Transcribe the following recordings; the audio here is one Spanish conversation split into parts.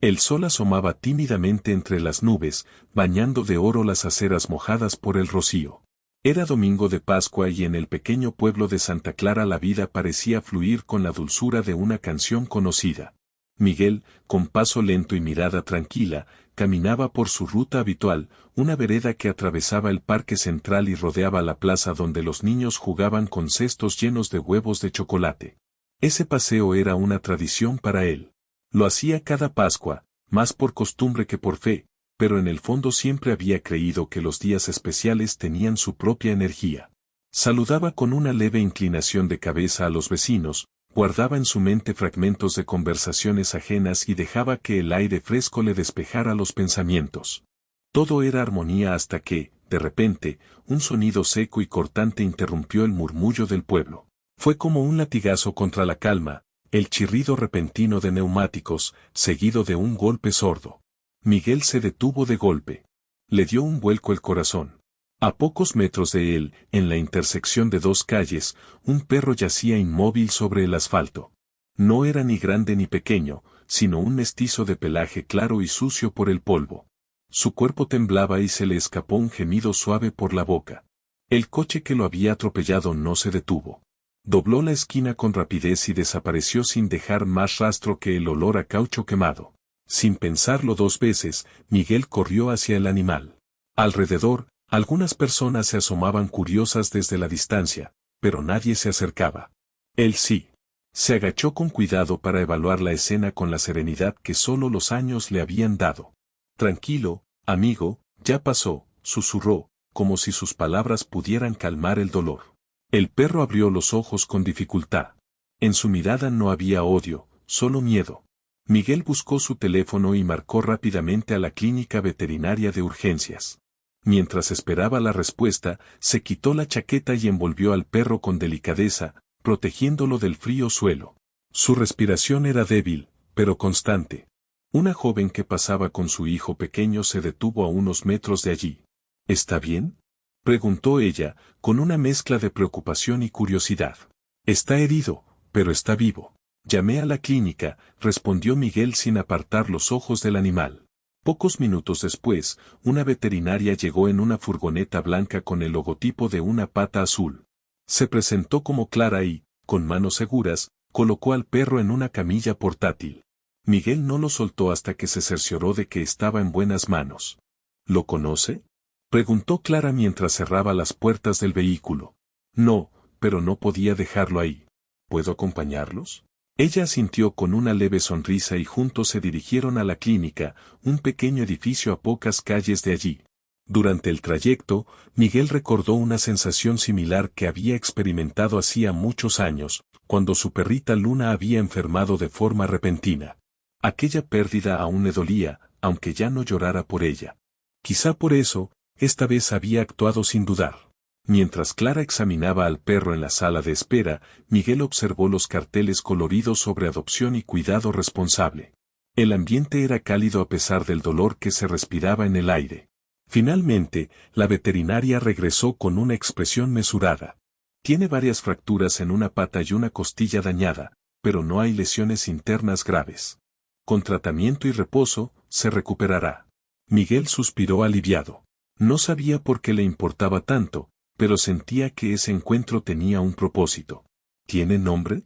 El sol asomaba tímidamente entre las nubes, bañando de oro las aceras mojadas por el rocío. Era domingo de Pascua y en el pequeño pueblo de Santa Clara la vida parecía fluir con la dulzura de una canción conocida. Miguel, con paso lento y mirada tranquila, caminaba por su ruta habitual, una vereda que atravesaba el parque central y rodeaba la plaza donde los niños jugaban con cestos llenos de huevos de chocolate. Ese paseo era una tradición para él. Lo hacía cada Pascua, más por costumbre que por fe, pero en el fondo siempre había creído que los días especiales tenían su propia energía. Saludaba con una leve inclinación de cabeza a los vecinos, guardaba en su mente fragmentos de conversaciones ajenas y dejaba que el aire fresco le despejara los pensamientos. Todo era armonía hasta que, de repente, un sonido seco y cortante interrumpió el murmullo del pueblo. Fue como un latigazo contra la calma, el chirrido repentino de neumáticos, seguido de un golpe sordo. Miguel se detuvo de golpe. Le dio un vuelco el corazón. A pocos metros de él, en la intersección de dos calles, un perro yacía inmóvil sobre el asfalto. No era ni grande ni pequeño, sino un mestizo de pelaje claro y sucio por el polvo. Su cuerpo temblaba y se le escapó un gemido suave por la boca. El coche que lo había atropellado no se detuvo. Dobló la esquina con rapidez y desapareció sin dejar más rastro que el olor a caucho quemado. Sin pensarlo dos veces, Miguel corrió hacia el animal. Alrededor, algunas personas se asomaban curiosas desde la distancia, pero nadie se acercaba. Él sí. Se agachó con cuidado para evaluar la escena con la serenidad que solo los años le habían dado. Tranquilo, amigo, ya pasó, susurró, como si sus palabras pudieran calmar el dolor. El perro abrió los ojos con dificultad. En su mirada no había odio, solo miedo. Miguel buscó su teléfono y marcó rápidamente a la clínica veterinaria de urgencias. Mientras esperaba la respuesta, se quitó la chaqueta y envolvió al perro con delicadeza, protegiéndolo del frío suelo. Su respiración era débil, pero constante. Una joven que pasaba con su hijo pequeño se detuvo a unos metros de allí. ¿Está bien?, preguntó ella, con una mezcla de preocupación y curiosidad. Está herido, pero está vivo. Llamé a la clínica, respondió Miguel sin apartar los ojos del animal. Pocos minutos después, una veterinaria llegó en una furgoneta blanca con el logotipo de una pata azul. Se presentó como Clara y, con manos seguras, colocó al perro en una camilla portátil. Miguel no lo soltó hasta que se cercioró de que estaba en buenas manos. ¿Lo conoce?, preguntó Clara mientras cerraba las puertas del vehículo. No, pero no podía dejarlo ahí. ¿Puedo acompañarlos? Ella asintió con una leve sonrisa y juntos se dirigieron a la clínica, un pequeño edificio a pocas calles de allí. Durante el trayecto, Miguel recordó una sensación similar que había experimentado hacía muchos años, cuando su perrita Luna había enfermado de forma repentina. Aquella pérdida aún le dolía, aunque ya no llorara por ella. Quizá por eso, esta vez había actuado sin dudar. Mientras Clara examinaba al perro en la sala de espera, Miguel observó los carteles coloridos sobre adopción y cuidado responsable. El ambiente era cálido a pesar del dolor que se respiraba en el aire. Finalmente, la veterinaria regresó con una expresión mesurada. Tiene varias fracturas en una pata y una costilla dañada, pero no hay lesiones internas graves. Con tratamiento y reposo, se recuperará. Miguel suspiró aliviado. No sabía por qué le importaba tanto, pero sentía que ese encuentro tenía un propósito. ¿Tiene nombre?,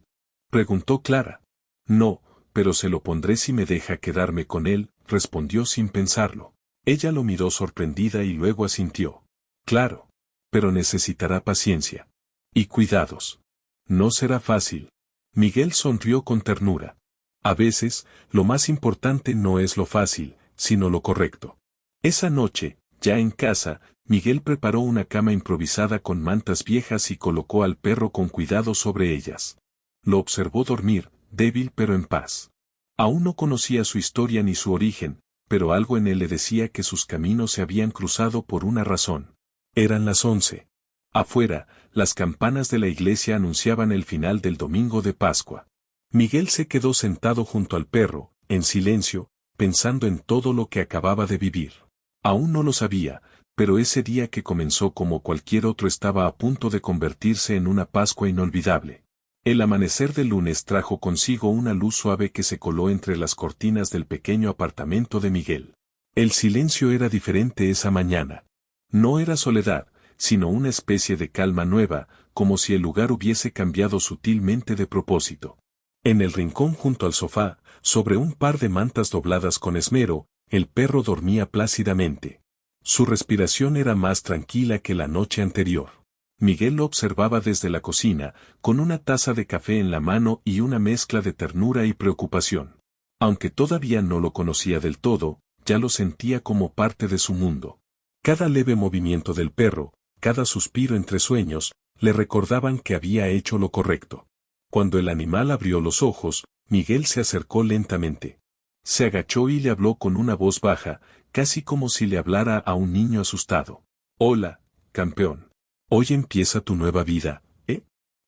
preguntó Clara. No, pero se lo pondré si me deja quedarme con él, respondió sin pensarlo. Ella lo miró sorprendida y luego asintió. Claro. Pero necesitará paciencia. Y cuidados. No será fácil. Miguel sonrió con ternura. A veces, lo más importante no es lo fácil, sino lo correcto. Esa noche, ya en casa, Miguel preparó una cama improvisada con mantas viejas y colocó al perro con cuidado sobre ellas. Lo observó dormir, débil pero en paz. Aún no conocía su historia ni su origen, pero algo en él le decía que sus caminos se habían cruzado por una razón. Eran las 11. Afuera, las campanas de la iglesia anunciaban el final del domingo de Pascua. Miguel se quedó sentado junto al perro, en silencio, pensando en todo lo que acababa de vivir. Aún no lo sabía, pero ese día que comenzó como cualquier otro estaba a punto de convertirse en una Pascua inolvidable. El amanecer del lunes trajo consigo una luz suave que se coló entre las cortinas del pequeño apartamento de Miguel. El silencio era diferente esa mañana. No era soledad, sino una especie de calma nueva, como si el lugar hubiese cambiado sutilmente de propósito. En el rincón junto al sofá, sobre un par de mantas dobladas con esmero, el perro dormía plácidamente. Su respiración era más tranquila que la noche anterior. Miguel lo observaba desde la cocina, con una taza de café en la mano y una mezcla de ternura y preocupación. Aunque todavía no lo conocía del todo, ya lo sentía como parte de su mundo. Cada leve movimiento del perro, cada suspiro entre sueños, le recordaban que había hecho lo correcto. Cuando el animal abrió los ojos, Miguel se acercó lentamente. Se agachó y le habló con una voz baja, casi como si le hablara a un niño asustado. «Hola, campeón. Hoy empieza tu nueva vida, ¿eh?»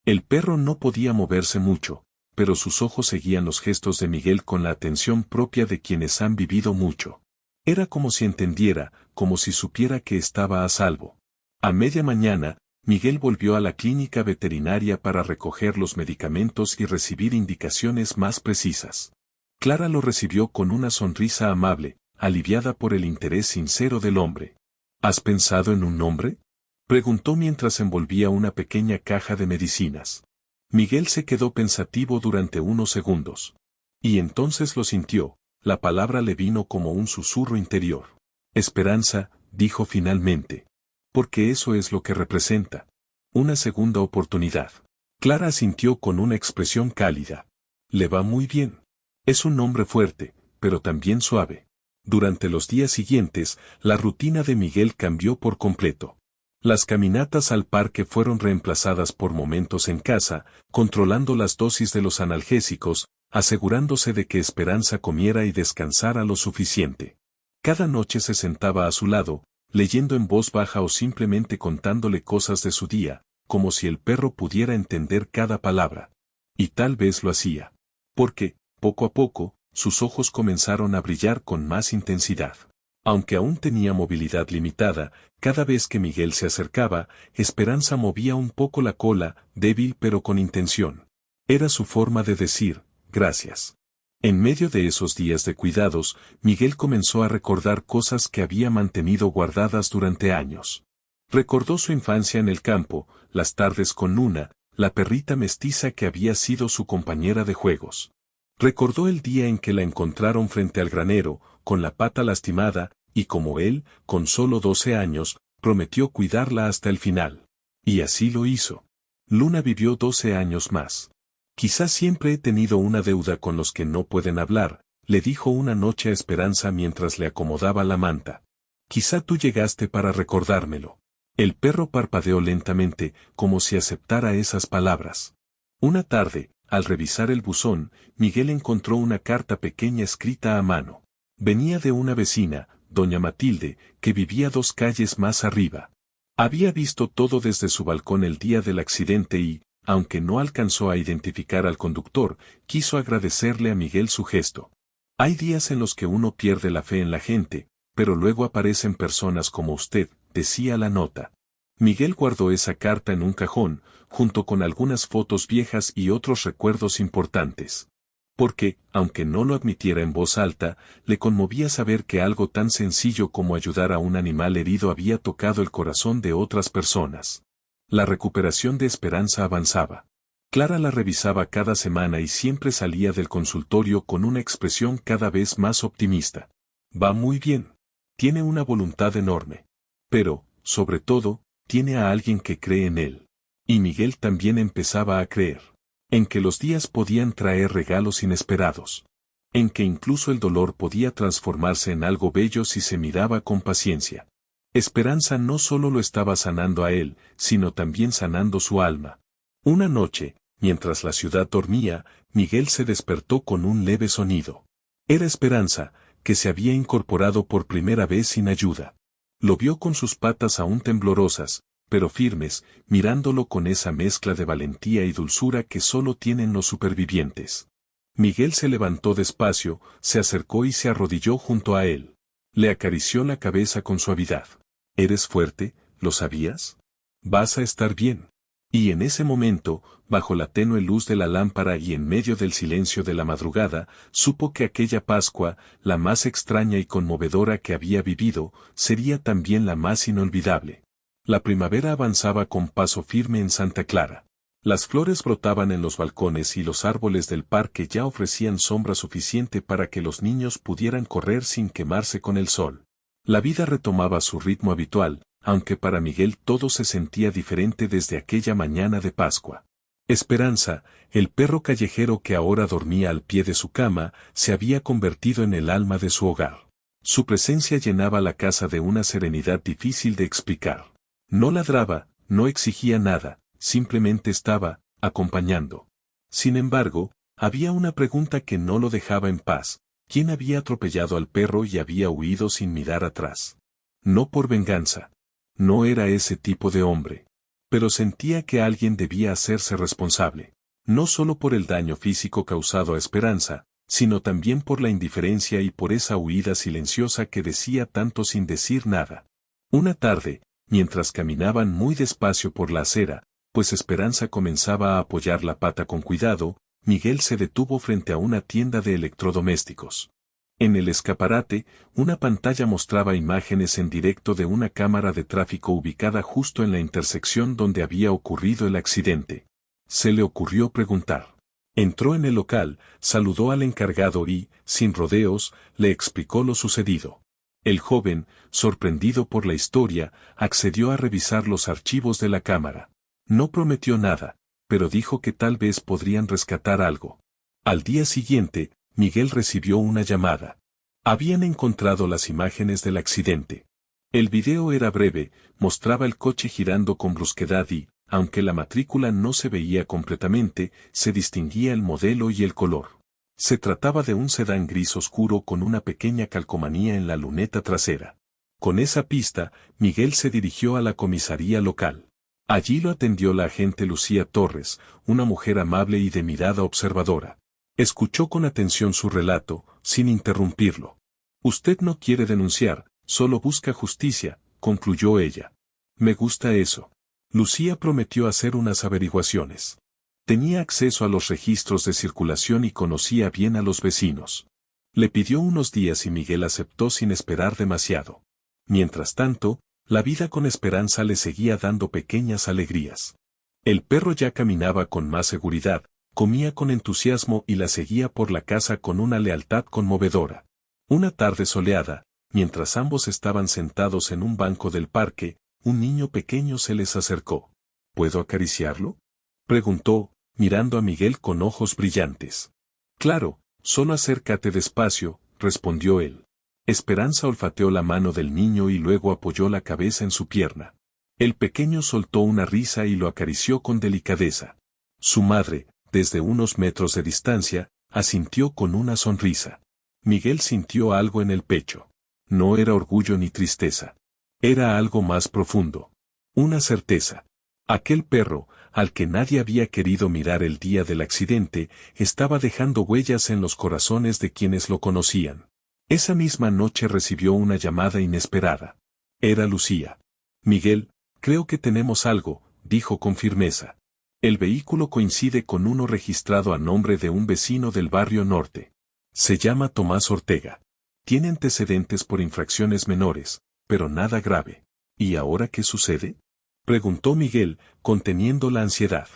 El perro no podía moverse mucho, pero sus ojos seguían los gestos de Miguel con la atención propia de quienes han vivido mucho. Era como si entendiera, como si supiera que estaba a salvo. A media mañana, Miguel volvió a la clínica veterinaria para recoger los medicamentos y recibir indicaciones más precisas. Clara lo recibió con una sonrisa amable, aliviada por el interés sincero del hombre. ¿Has pensado en un nombre?, preguntó mientras envolvía una pequeña caja de medicinas. Miguel se quedó pensativo durante unos segundos. Y entonces lo sintió, la palabra le vino como un susurro interior. Esperanza, dijo finalmente. Porque eso es lo que representa. Una segunda oportunidad. Clara asintió con una expresión cálida. Le va muy bien. Es un nombre fuerte, pero también suave. Durante los días siguientes, la rutina de Miguel cambió por completo. Las caminatas al parque fueron reemplazadas por momentos en casa, controlando las dosis de los analgésicos, asegurándose de que Esperanza comiera y descansara lo suficiente. Cada noche se sentaba a su lado, leyendo en voz baja o simplemente contándole cosas de su día, como si el perro pudiera entender cada palabra. Y tal vez lo hacía. Porque, poco a poco, sus ojos comenzaron a brillar con más intensidad. Aunque aún tenía movilidad limitada, cada vez que Miguel se acercaba, Esperanza movía un poco la cola, débil pero con intención. Era su forma de decir, gracias. En medio de esos días de cuidados, Miguel comenzó a recordar cosas que había mantenido guardadas durante años. Recordó su infancia en el campo, las tardes con Luna, la perrita mestiza que había sido su compañera de juegos. Recordó el día en que la encontraron frente al granero, con la pata lastimada, y como él, con solo 12 años, prometió cuidarla hasta el final. Y así lo hizo. Luna vivió 12 años más. Quizás siempre he tenido una deuda con los que no pueden hablar, le dijo una noche a Esperanza mientras le acomodaba la manta. Quizá tú llegaste para recordármelo. El perro parpadeó lentamente, como si aceptara esas palabras. Una tarde, al revisar el buzón, Miguel encontró una carta pequeña escrita a mano. Venía de una vecina, doña Matilde, que vivía 2 calles más arriba. Había visto todo desde su balcón el día del accidente y, aunque no alcanzó a identificar al conductor, quiso agradecerle a Miguel su gesto. Hay días en los que uno pierde la fe en la gente, pero luego aparecen personas como usted, decía la nota. Miguel guardó esa carta en un cajón, junto con algunas fotos viejas y otros recuerdos importantes. Porque, aunque no lo admitiera en voz alta, le conmovía saber que algo tan sencillo como ayudar a un animal herido había tocado el corazón de otras personas. La recuperación de Esperanza avanzaba. Clara la revisaba cada semana y siempre salía del consultorio con una expresión cada vez más optimista. Va muy bien. Tiene una voluntad enorme. Pero, sobre todo, tiene a alguien que cree en él. Y Miguel también empezaba a creer. En que los días podían traer regalos inesperados. En que incluso el dolor podía transformarse en algo bello si se miraba con paciencia. Esperanza no solo lo estaba sanando a él, sino también sanando su alma. Una noche, mientras la ciudad dormía, Miguel se despertó con un leve sonido. Era Esperanza, que se había incorporado por primera vez sin ayuda. Lo vio con sus patas aún temblorosas, pero firmes, mirándolo con esa mezcla de valentía y dulzura que solo tienen los supervivientes. Miguel se levantó despacio, se acercó y se arrodilló junto a él. Le acarició la cabeza con suavidad. «Eres fuerte, ¿lo sabías? Vas a estar bien. Y en ese momento, bajo la tenue luz de la lámpara y en medio del silencio de la madrugada, supo que aquella Pascua, la más extraña y conmovedora que había vivido, sería también la más inolvidable. La primavera avanzaba con paso firme en Santa Clara. Las flores brotaban en los balcones y los árboles del parque ya ofrecían sombra suficiente para que los niños pudieran correr sin quemarse con el sol. La vida retomaba su ritmo habitual, aunque para Miguel todo se sentía diferente desde aquella mañana de Pascua. Esperanza, el perro callejero que ahora dormía al pie de su cama, se había convertido en el alma de su hogar. Su presencia llenaba la casa de una serenidad difícil de explicar. No ladraba, no exigía nada, simplemente estaba, acompañando. Sin embargo, había una pregunta que no lo dejaba en paz. ¿Quién había atropellado al perro y había huido sin mirar atrás? No por venganza. No era ese tipo de hombre. Pero sentía que alguien debía hacerse responsable. No solo por el daño físico causado a Esperanza, sino también por la indiferencia y por esa huida silenciosa que decía tanto sin decir nada. Una tarde, mientras caminaban muy despacio por la acera, pues Esperanza comenzaba a apoyar la pata con cuidado, Miguel se detuvo frente a una tienda de electrodomésticos. En el escaparate, una pantalla mostraba imágenes en directo de una cámara de tráfico ubicada justo en la intersección donde había ocurrido el accidente. Se le ocurrió preguntar. Entró en el local, saludó al encargado y, sin rodeos, le explicó lo sucedido. El joven, sorprendido por la historia, accedió a revisar los archivos de la cámara. No prometió nada, pero dijo que tal vez podrían rescatar algo. Al día siguiente, Miguel recibió una llamada. Habían encontrado las imágenes del accidente. El video era breve, mostraba el coche girando con brusquedad y, aunque la matrícula no se veía completamente, se distinguía el modelo y el color. Se trataba de un sedán gris oscuro con una pequeña calcomanía en la luneta trasera. Con esa pista, Miguel se dirigió a la comisaría local. Allí lo atendió la agente Lucía Torres, una mujer amable y de mirada observadora. Escuchó con atención su relato, sin interrumpirlo. Usted no quiere denunciar, solo busca justicia, concluyó ella. Me gusta eso. Lucía prometió hacer unas averiguaciones. Tenía acceso a los registros de circulación y conocía bien a los vecinos. Le pidió unos días y Miguel aceptó sin esperar demasiado. Mientras tanto, la vida con Esperanza le seguía dando pequeñas alegrías. El perro ya caminaba con más seguridad, comía con entusiasmo y la seguía por la casa con una lealtad conmovedora. Una tarde soleada, mientras ambos estaban sentados en un banco del parque, un niño pequeño se les acercó. ¿Puedo acariciarlo?, preguntó, mirando a Miguel con ojos brillantes. Claro, solo acércate despacio, respondió él. Esperanza olfateó la mano del niño y luego apoyó la cabeza en su pierna. El pequeño soltó una risa y lo acarició con delicadeza. Su madre, desde unos metros de distancia, asintió con una sonrisa. Miguel sintió algo en el pecho. No era orgullo ni tristeza. Era algo más profundo. Una certeza. Aquel perro, al que nadie había querido mirar el día del accidente, estaba dejando huellas en los corazones de quienes lo conocían. Esa misma noche recibió una llamada inesperada. Era Lucía. Miguel, creo que tenemos algo, dijo con firmeza. El vehículo coincide con uno registrado a nombre de un vecino del barrio norte. Se llama Tomás Ortega. Tiene antecedentes por infracciones menores, pero nada grave. ¿Y ahora qué sucede?, preguntó Miguel, conteniendo la ansiedad.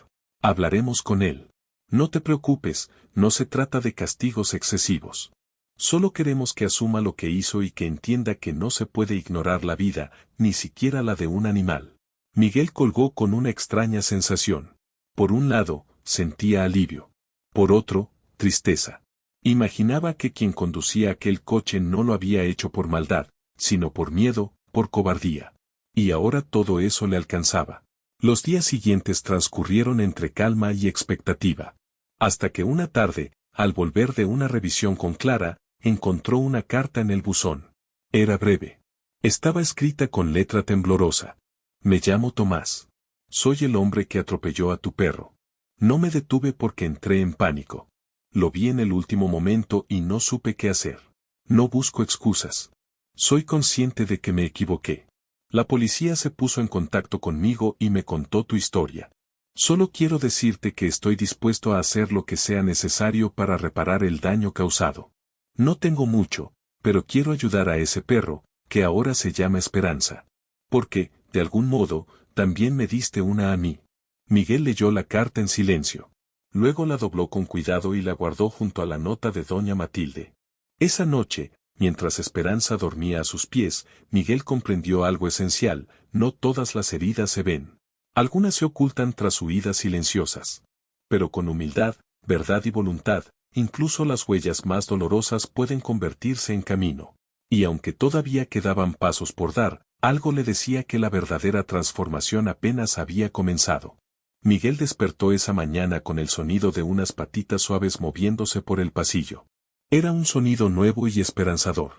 Hablaremos con él. No te preocupes, no se trata de castigos excesivos. Solo queremos que asuma lo que hizo y que entienda que no se puede ignorar la vida, ni siquiera la de un animal. Miguel colgó con una extraña sensación. Por un lado, sentía alivio. Por otro, tristeza. Imaginaba que quien conducía aquel coche no lo había hecho por maldad, sino por miedo, por cobardía. Y ahora todo eso le alcanzaba. Los días siguientes transcurrieron entre calma y expectativa. Hasta que una tarde, al volver de una revisión con Clara, encontró una carta en el buzón. Era breve. Estaba escrita con letra temblorosa. Me llamo Tomás. Soy el hombre que atropelló a tu perro. No me detuve porque entré en pánico. Lo vi en el último momento y no supe qué hacer. No busco excusas. Soy consciente de que me equivoqué. La policía se puso en contacto conmigo y me contó tu historia. Solo quiero decirte que estoy dispuesto a hacer lo que sea necesario para reparar el daño causado. No tengo mucho, pero quiero ayudar a ese perro, que ahora se llama Esperanza. Porque, de algún modo, también me diste una a mí. Miguel leyó la carta en silencio. Luego la dobló con cuidado y la guardó junto a la nota de doña Matilde. Esa noche, mientras Esperanza dormía a sus pies, Miguel comprendió algo esencial: no todas las heridas se ven. Algunas se ocultan tras huidas silenciosas. Pero con humildad, verdad y voluntad, incluso las huellas más dolorosas pueden convertirse en camino. Y aunque todavía quedaban pasos por dar, algo le decía que la verdadera transformación apenas había comenzado. Miguel despertó esa mañana con el sonido de unas patitas suaves moviéndose por el pasillo. Era un sonido nuevo y esperanzador.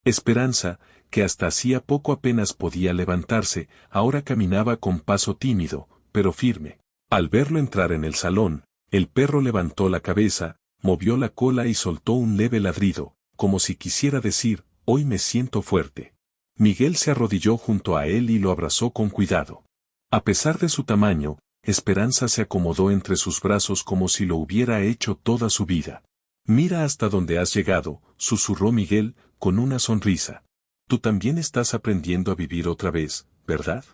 Esperanza, que hasta hacía poco apenas podía levantarse, ahora caminaba con paso tímido, pero firme. Al verlo entrar en el salón, el perro levantó la cabeza, movió la cola y soltó un leve ladrido, como si quisiera decir: hoy me siento fuerte. Miguel se arrodilló junto a él y lo abrazó con cuidado. A pesar de su tamaño, Esperanza se acomodó entre sus brazos como si lo hubiera hecho toda su vida. Mira hasta dónde has llegado, susurró Miguel, con una sonrisa. Tú también estás aprendiendo a vivir otra vez, ¿verdad?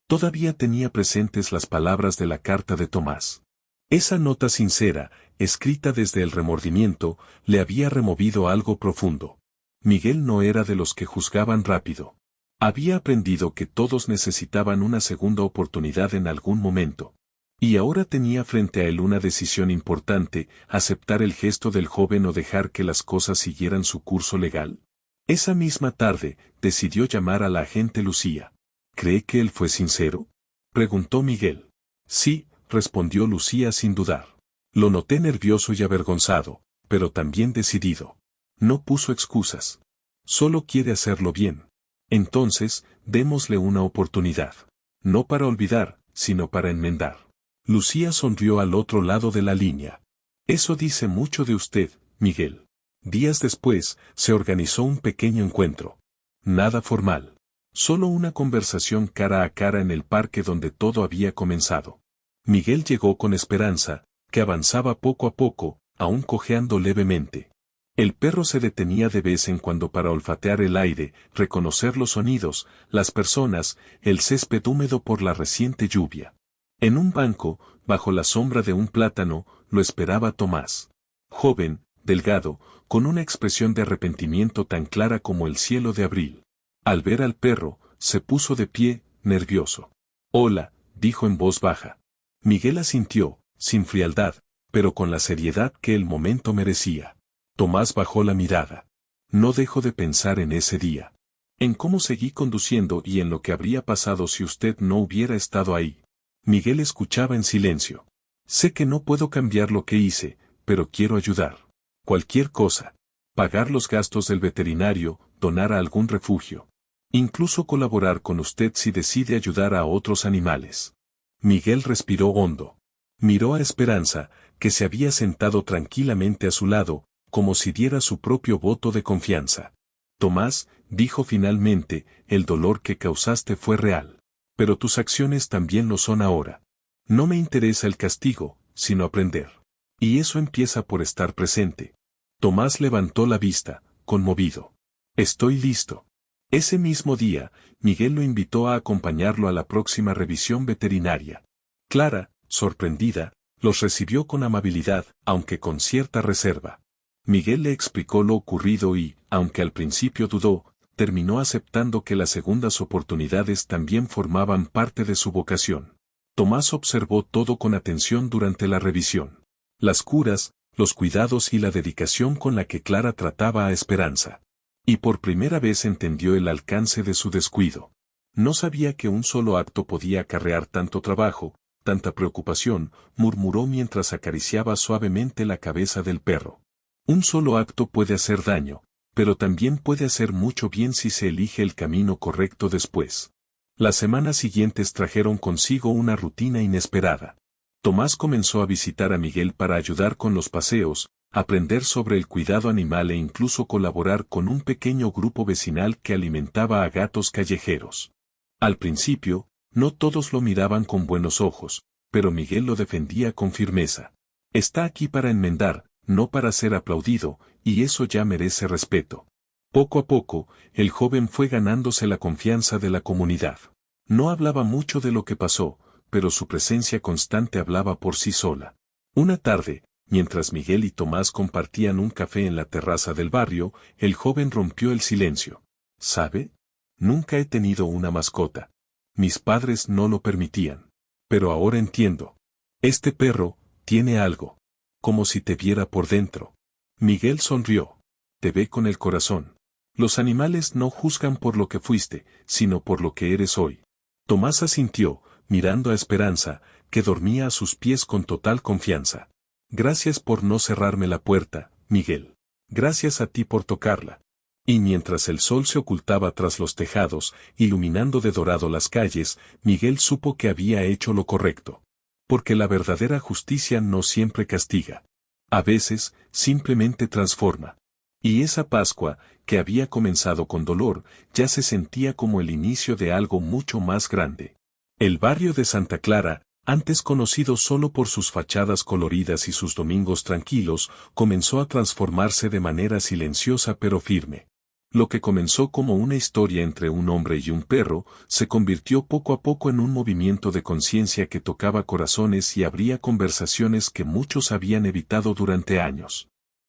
Todavía tenía presentes las palabras de la carta de Tomás. Esa nota sincera, escrita desde el remordimiento, le había removido algo profundo. Miguel no era de los que juzgaban rápido. Había aprendido que todos necesitaban una segunda oportunidad en algún momento. Y ahora tenía frente a él una decisión importante: aceptar el gesto del joven o dejar que las cosas siguieran su curso legal. Esa misma tarde, decidió llamar a la agente Lucía. ¿Cree que él fue sincero?, preguntó Miguel. Sí, respondió Lucía sin dudar. Lo noté nervioso y avergonzado, pero también decidido. No puso excusas. Solo quiere hacerlo bien. Entonces, démosle una oportunidad. No para olvidar, sino para enmendar. Lucía sonrió al otro lado de la línea. Eso dice mucho de usted, Miguel. Días después, se organizó un pequeño encuentro. Nada formal. Solo una conversación cara a cara en el parque donde todo había comenzado. Miguel llegó con Esperanza, que avanzaba poco a poco, aún cojeando levemente. El perro se detenía de vez en cuando para olfatear el aire, reconocer los sonidos, las personas, el césped húmedo por la reciente lluvia. En un banco, bajo la sombra de un plátano, lo esperaba Tomás. Joven, delgado, con una expresión de arrepentimiento tan clara como el cielo de abril. Al ver al perro, se puso de pie, nervioso. «Hola», dijo en voz baja. Miguel asintió, sin frialdad, pero con la seriedad que el momento merecía. Tomás bajó la mirada. No dejó de pensar en ese día. En cómo seguí conduciendo y en lo que habría pasado si usted no hubiera estado ahí. Miguel escuchaba en silencio. Sé que no puedo cambiar lo que hice, pero quiero ayudar. Cualquier cosa. Pagar los gastos del veterinario, donar a algún refugio. Incluso colaborar con usted si decide ayudar a otros animales. Miguel respiró hondo. Miró a Esperanza, que se había sentado tranquilamente a su lado, como si diera su propio voto de confianza. Tomás, dijo finalmente, el dolor que causaste fue real. Pero tus acciones también lo son ahora. No me interesa el castigo, sino aprender. Y eso empieza por estar presente. Tomás levantó la vista, conmovido. Estoy listo. Ese mismo día, Miguel lo invitó a acompañarlo a la próxima revisión veterinaria. Clara, sorprendida, los recibió con amabilidad, aunque con cierta reserva. Miguel le explicó lo ocurrido y, aunque al principio dudó, terminó aceptando que las segundas oportunidades también formaban parte de su vocación. Tomás observó todo con atención durante la revisión. Las curas, los cuidados y la dedicación con la que Clara trataba a Esperanza. Y por primera vez entendió el alcance de su descuido. No sabía que un solo acto podía acarrear tanto trabajo, tanta preocupación, murmuró mientras acariciaba suavemente la cabeza del perro. Un solo acto puede hacer daño, pero también puede hacer mucho bien si se elige el camino correcto después. Las semanas siguientes trajeron consigo una rutina inesperada. Tomás comenzó a visitar a Miguel para ayudar con los paseos, aprender sobre el cuidado animal e incluso colaborar con un pequeño grupo vecinal que alimentaba a gatos callejeros. Al principio, no todos lo miraban con buenos ojos, pero Miguel lo defendía con firmeza. Está aquí para enmendar, no para ser aplaudido, y eso ya merece respeto. Poco a poco, el joven fue ganándose la confianza de la comunidad. No hablaba mucho de lo que pasó, pero su presencia constante hablaba por sí sola. Una tarde, mientras Miguel y Tomás compartían un café en la terraza del barrio, el joven rompió el silencio. ¿Sabe? Nunca he tenido una mascota. Mis padres no lo permitían. Pero ahora entiendo. Este perro tiene algo. Como si te viera por dentro. Miguel sonrió. Te ve con el corazón. Los animales no juzgan por lo que fuiste, sino por lo que eres hoy. Tomás asintió, mirando a Esperanza, que dormía a sus pies con total confianza. Gracias por no cerrarme la puerta, Miguel. Gracias a ti por tocarla. Y mientras el sol se ocultaba tras los tejados, iluminando de dorado las calles, Miguel supo que había hecho lo correcto. Porque la verdadera justicia no siempre castiga. A veces, simplemente transforma. Y esa Pascua, que había comenzado con dolor, ya se sentía como el inicio de algo mucho más grande. El barrio de Santa Clara, antes conocido solo por sus fachadas coloridas y sus domingos tranquilos, comenzó a transformarse de manera silenciosa pero firme. Lo que comenzó como una historia entre un hombre y un perro, se convirtió poco a poco en un movimiento de conciencia que tocaba corazones y abría conversaciones que muchos habían evitado durante años.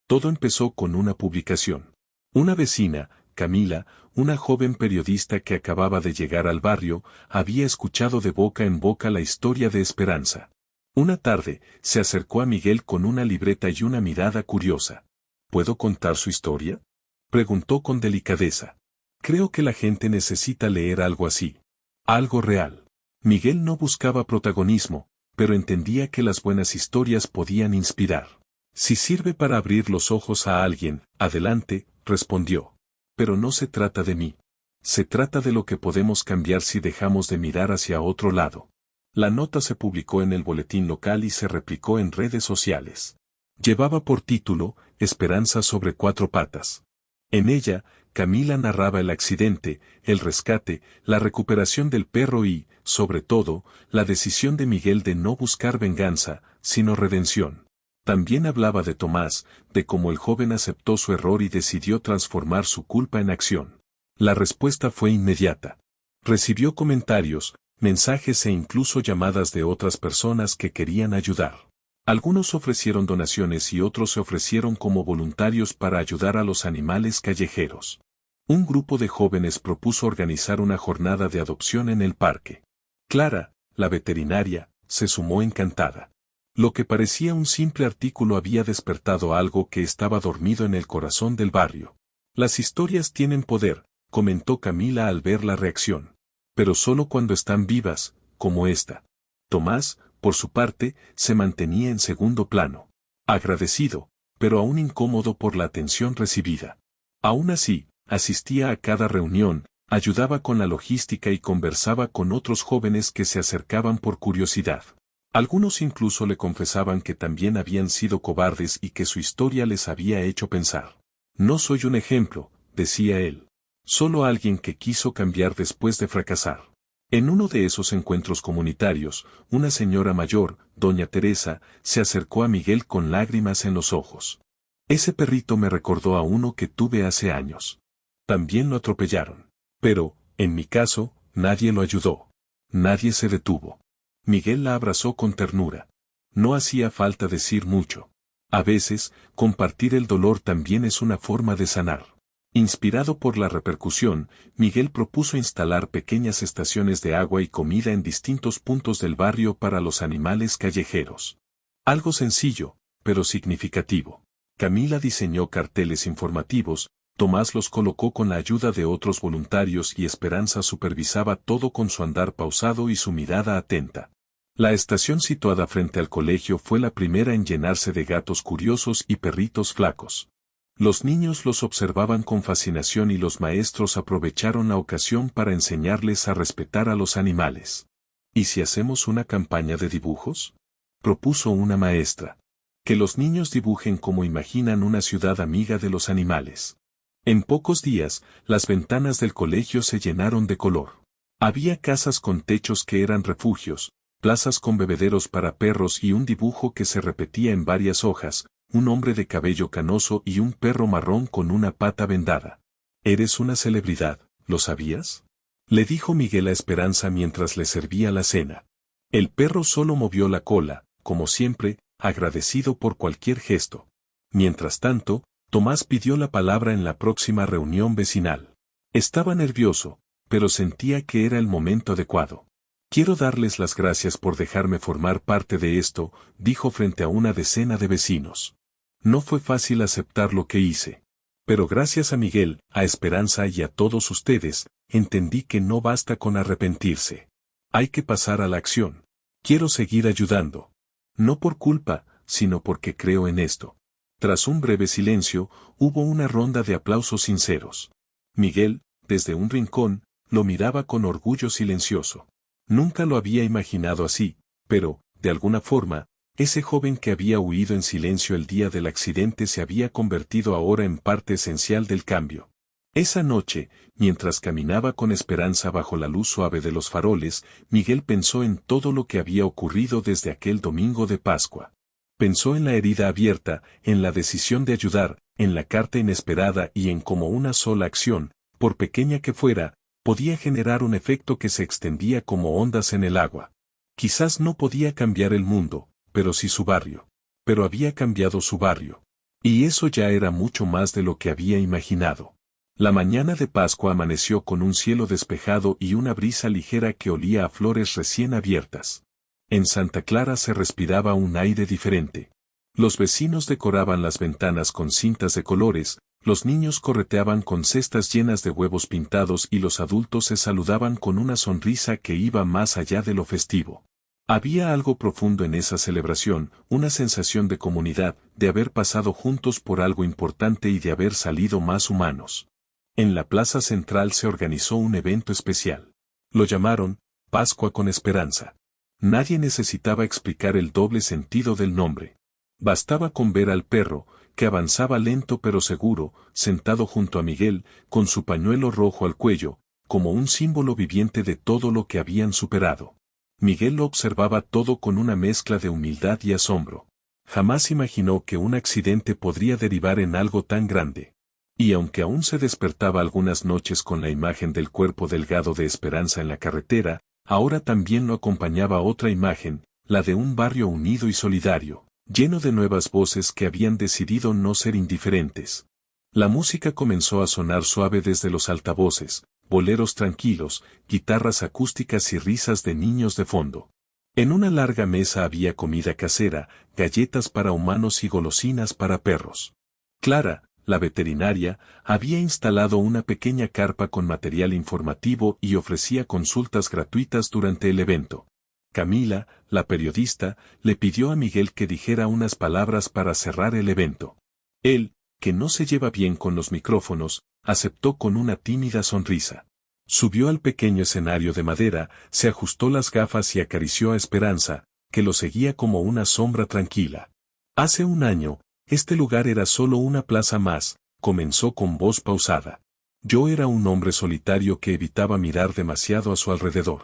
Todo empezó con una publicación. Una vecina, Camila, una joven periodista que acababa de llegar al barrio, había escuchado de boca en boca la historia de Esperanza. Una tarde, se acercó a Miguel con una libreta y una mirada curiosa. ¿Puedo contar su historia?, preguntó con delicadeza. Creo que la gente necesita leer algo así. Algo real. Miguel no buscaba protagonismo, pero entendía que las buenas historias podían inspirar. Si sirve para abrir los ojos a alguien, adelante, respondió. Pero no se trata de mí. Se trata de lo que podemos cambiar si dejamos de mirar hacia otro lado. La nota se publicó en el boletín local y se replicó en redes sociales. Llevaba por título, Esperanza sobre cuatro patas. En ella, Camila narraba el accidente, el rescate, la recuperación del perro y, sobre todo, la decisión de Miguel de no buscar venganza, sino redención. También hablaba de Tomás, de cómo el joven aceptó su error y decidió transformar su culpa en acción. La respuesta fue inmediata. Recibió comentarios, mensajes e incluso llamadas de otras personas que querían ayudar. Algunos ofrecieron donaciones y otros se ofrecieron como voluntarios para ayudar a los animales callejeros. Un grupo de jóvenes propuso organizar una jornada de adopción en el parque. Clara, la veterinaria, se sumó encantada. Lo que parecía un simple artículo había despertado algo que estaba dormido en el corazón del barrio. Las historias tienen poder, comentó Camila al ver la reacción. Pero solo cuando están vivas, como esta. Tomás, por su parte, se mantenía en segundo plano. Agradecido, pero aún incómodo por la atención recibida. Aún así, asistía a cada reunión, ayudaba con la logística y conversaba con otros jóvenes que se acercaban por curiosidad. Algunos incluso le confesaban que también habían sido cobardes y que su historia les había hecho pensar. No soy un ejemplo, decía él. Solo alguien que quiso cambiar después de fracasar. En uno de esos encuentros comunitarios, una señora mayor, doña Teresa, se acercó a Miguel con lágrimas en los ojos. Ese perrito me recordó a uno que tuve hace años. También lo atropellaron. Pero, en mi caso, nadie lo ayudó. Nadie se detuvo. Miguel la abrazó con ternura. No hacía falta decir mucho. A veces, compartir el dolor también es una forma de sanar. Inspirado por la repercusión, Miguel propuso instalar pequeñas estaciones de agua y comida en distintos puntos del barrio para los animales callejeros. Algo sencillo, pero significativo. Camila diseñó carteles informativos, Tomás los colocó con la ayuda de otros voluntarios y Esperanza supervisaba todo con su andar pausado y su mirada atenta. La estación situada frente al colegio fue la primera en llenarse de gatos curiosos y perritos flacos. Los niños los observaban con fascinación y los maestros aprovecharon la ocasión para enseñarles a respetar a los animales. ¿Y si hacemos una campaña de dibujos?, propuso una maestra. Que los niños dibujen como imaginan una ciudad amiga de los animales. En pocos días, las ventanas del colegio se llenaron de color. Había casas con techos que eran refugios, plazas con bebederos para perros y un dibujo que se repetía en varias hojas, un hombre de cabello canoso y un perro marrón con una pata vendada. Eres una celebridad, ¿lo sabías? Le dijo Miguel a Esperanza mientras le servía la cena. El perro solo movió la cola, como siempre, agradecido por cualquier gesto. Mientras tanto, Tomás pidió la palabra en la próxima reunión vecinal. Estaba nervioso, pero sentía que era el momento adecuado. Quiero darles las gracias por dejarme formar parte de esto, dijo frente a una decena de vecinos. No fue fácil aceptar lo que hice. Pero gracias a Miguel, a Esperanza y a todos ustedes, entendí que no basta con arrepentirse. Hay que pasar a la acción. Quiero seguir ayudando. No por culpa, sino porque creo en esto. Tras un breve silencio, hubo una ronda de aplausos sinceros. Miguel, desde un rincón, lo miraba con orgullo silencioso. Nunca lo había imaginado así, pero, de alguna forma, ese joven que había huido en silencio el día del accidente se había convertido ahora en parte esencial del cambio. Esa noche, mientras caminaba con Esperanza bajo la luz suave de los faroles, Miguel pensó en todo lo que había ocurrido desde aquel domingo de Pascua. Pensó en la herida abierta, en la decisión de ayudar, en la carta inesperada y en cómo una sola acción, por pequeña que fuera, podía generar un efecto que se extendía como ondas en el agua. Quizás no podía cambiar el mundo, pero sí su barrio. Pero había cambiado su barrio. Y eso ya era mucho más de lo que había imaginado. La mañana de Pascua amaneció con un cielo despejado y una brisa ligera que olía a flores recién abiertas. En Santa Clara se respiraba un aire diferente. Los vecinos decoraban las ventanas con cintas de colores, los niños correteaban con cestas llenas de huevos pintados y los adultos se saludaban con una sonrisa que iba más allá de lo festivo. Había algo profundo en esa celebración, una sensación de comunidad, de haber pasado juntos por algo importante y de haber salido más humanos. En la plaza central se organizó un evento especial. Lo llamaron Pascua con Esperanza. Nadie necesitaba explicar el doble sentido del nombre. Bastaba con ver al perro, que avanzaba lento pero seguro, sentado junto a Miguel, con su pañuelo rojo al cuello, como un símbolo viviente de todo lo que habían superado. Miguel lo observaba todo con una mezcla de humildad y asombro. Jamás imaginó que un accidente podría derivar en algo tan grande. Y aunque aún se despertaba algunas noches con la imagen del cuerpo delgado de Esperanza en la carretera, ahora también lo acompañaba otra imagen, la de un barrio unido y solidario, lleno de nuevas voces que habían decidido no ser indiferentes. La música comenzó a sonar suave desde los altavoces, boleros tranquilos, guitarras acústicas y risas de niños de fondo. En una larga mesa había comida casera, galletas para humanos y golosinas para perros. Clara, la veterinaria, había instalado una pequeña carpa con material informativo y ofrecía consultas gratuitas durante el evento. Camila, la periodista, le pidió a Miguel que dijera unas palabras para cerrar el evento. Él, que no se lleva bien con los micrófonos, aceptó con una tímida sonrisa. Subió al pequeño escenario de madera, se ajustó las gafas y acarició a Esperanza, que lo seguía como una sombra tranquila. Hace un año, este lugar era solo una plaza más, comenzó con voz pausada. Yo era un hombre solitario que evitaba mirar demasiado a su alrededor.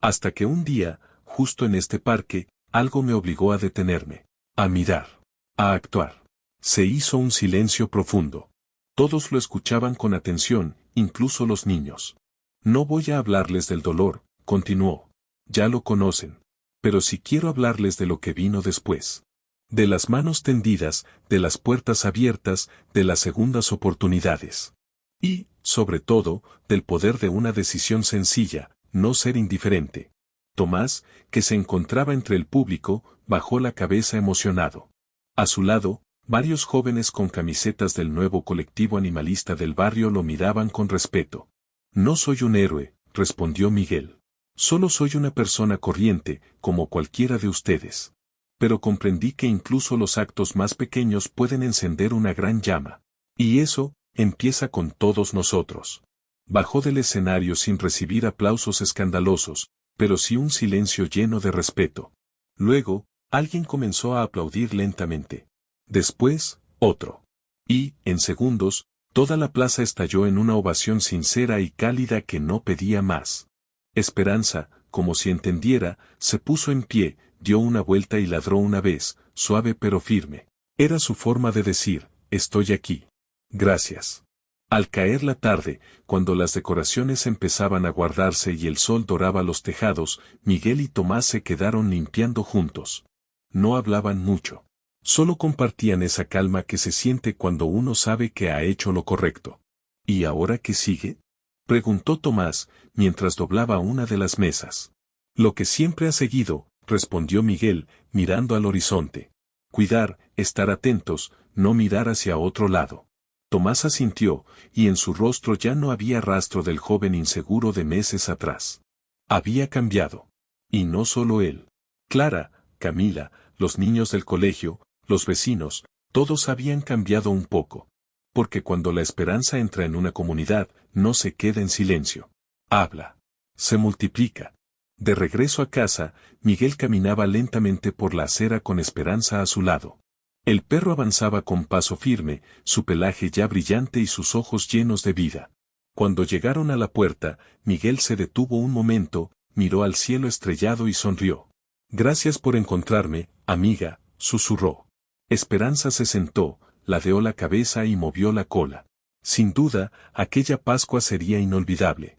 Hasta que un día, justo en este parque, algo me obligó a detenerme, a mirar, a actuar. Se hizo un silencio profundo. Todos lo escuchaban con atención, incluso los niños. No voy a hablarles del dolor, continuó. Ya lo conocen. Pero sí quiero hablarles de lo que vino después. De las manos tendidas, de las puertas abiertas, de las segundas oportunidades. Y, sobre todo, del poder de una decisión sencilla, no ser indiferente. Tomás, que se encontraba entre el público, bajó la cabeza emocionado. A su lado, varios jóvenes con camisetas del nuevo colectivo animalista del barrio lo miraban con respeto. No soy un héroe, respondió Miguel. Solo soy una persona corriente, como cualquiera de ustedes. Pero comprendí que incluso los actos más pequeños pueden encender una gran llama. Y eso, empieza con todos nosotros. Bajó del escenario sin recibir aplausos escandalosos, pero sí un silencio lleno de respeto. Luego, alguien comenzó a aplaudir lentamente. Después, otro. Y, en segundos, toda la plaza estalló en una ovación sincera y cálida que no pedía más. Esperanza, como si entendiera, se puso en pie, dio una vuelta y ladró una vez, suave pero firme. Era su forma de decir, estoy aquí. Gracias. Al caer la tarde, cuando las decoraciones empezaban a guardarse y el sol doraba los tejados, Miguel y Tomás se quedaron limpiando juntos. No hablaban mucho. Solo compartían esa calma que se siente cuando uno sabe que ha hecho lo correcto. ¿Y ahora qué sigue? Preguntó Tomás, mientras doblaba una de las mesas. Lo que siempre ha seguido, respondió Miguel, mirando al horizonte. Cuidar, estar atentos, no mirar hacia otro lado. Tomás asintió, y en su rostro ya no había rastro del joven inseguro de meses atrás. Había cambiado. Y no solo él. Clara, Camila, los niños del colegio, los vecinos, todos habían cambiado un poco. Porque cuando la esperanza entra en una comunidad, no se queda en silencio. Habla. Se multiplica. De regreso a casa, Miguel caminaba lentamente por la acera con Esperanza a su lado. El perro avanzaba con paso firme, su pelaje ya brillante y sus ojos llenos de vida. Cuando llegaron a la puerta, Miguel se detuvo un momento, miró al cielo estrellado y sonrió. Gracias por encontrarme, amiga, susurró. Esperanza se sentó, ladeó la cabeza y movió la cola. Sin duda, aquella Pascua sería inolvidable.